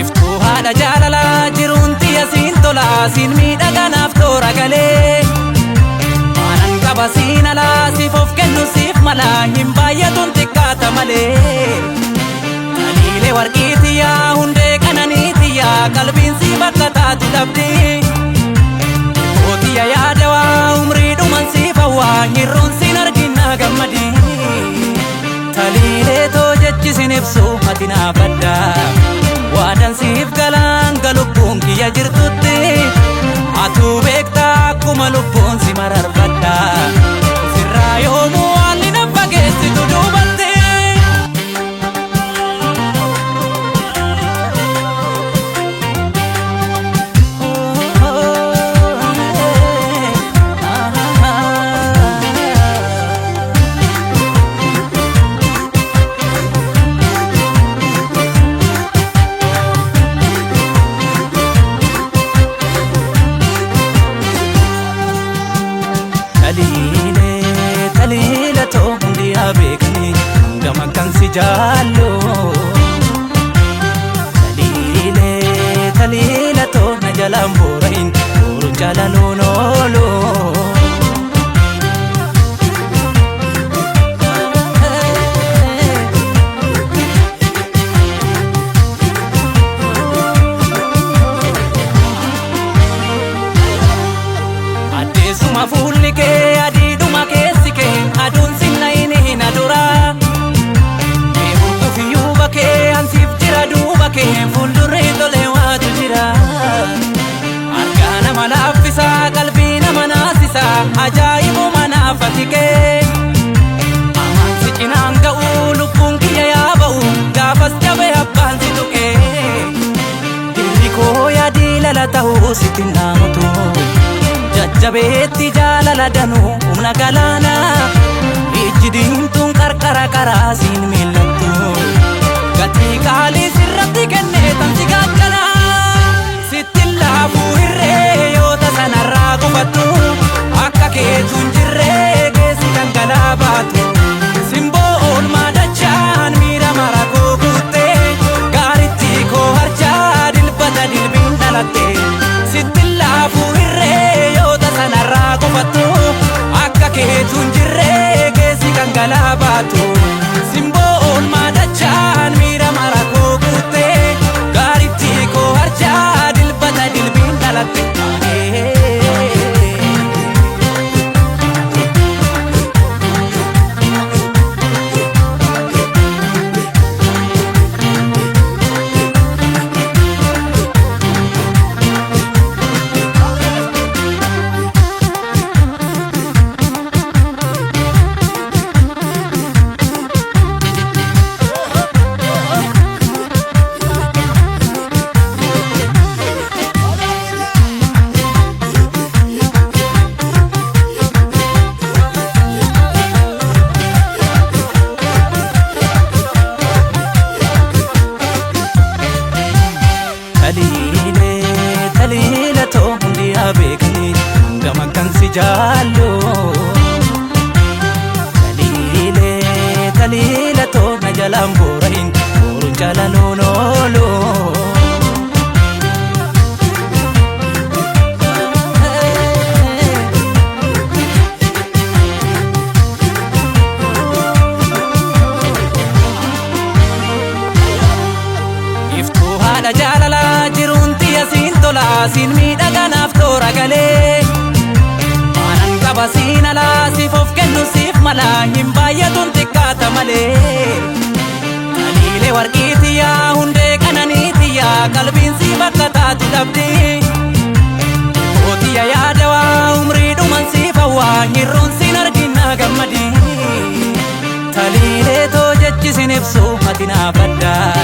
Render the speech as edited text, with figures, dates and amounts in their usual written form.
Iftuu haadha jaalalaa jiruun xiyya siin tola siin miidhaganaaf toora galee maanan qaba siin alaa siif of kennu siif mala hin baay'atuun xiqqaata malee taliilee warqii xiyyaa hundee qananii xiyyaa qalbiin si bakka taatu dhabdii kootiya yaadawaa umrii dhuman siif hawwaa hirruun siin arginna gammadii taliilee too jechi sin ibsu ati naaf addaa waadan siif galaan galubbuun kiyya jirtutti atuu beektaa akkuma lubbuun si mararfadha sirraa yoomuu haalli na fageessitu duubatti taliile too hundi haa beekni gama kan si jaallu taliile too na jalaan boora'in boruun jaalaluun oolu addeessuma fuulli kee adiidhuma keessi kee aduun sinna hin aduraa eeguutuuf iyyuu bakee ansiif jira duuba kee fuuldurrii tolee waatu jira argaa nama laaffisaa qalbii nama naasisaa ajaa'ibuma naaf ati kee amaan si cinaan ga'uu lubbuun kiyya yaa ba'u gaafas jabee abbaan si tuqee dirri koo yaadii lala ta'uu sitti naamutu jajjabeetti jaalala danuu humna galaana ijji diimtuun qarqara karaa siin miillattu gatii qaalii sirratti kennee tamsi gaaggala sitti laafuu hirree yoo tasanarraa gufattu akka keetuun jirree keessi dhangalaa baatu simboo oolmaa dachaan miira mara koo guuttee gaaritti koo harchaa dilbata dilbiin dhalatte sitti laafuu hirree yoo tasanarraa gufattu akka keetuun jirree keessi dhangalaa baatu simboo oolmaa dachaan miira mara koo guuttee gaaritti koo harchaa dilbata dilbiin dhalatte taliile too hundi haa beekni gama kan si jaallu taliile too na jalaan boora'in boruun jaalaluun oolu iftuu haadha jaalalaa jiruun xiyya siin tola siin miidhaganaaf toora galee maanan qaba siin alaa siif of kennu siif mala hin baay'atuun xiqqaata malee taliilee warqii xiyyaa hundee qananii xiyyaa qalbiin si bakka taatu dhabdii kootiya yaadawaa umrii dhuman siif hawwaa hirruun siin arginna gammadii taliilee too jechi sin ibsu ati naaf addaa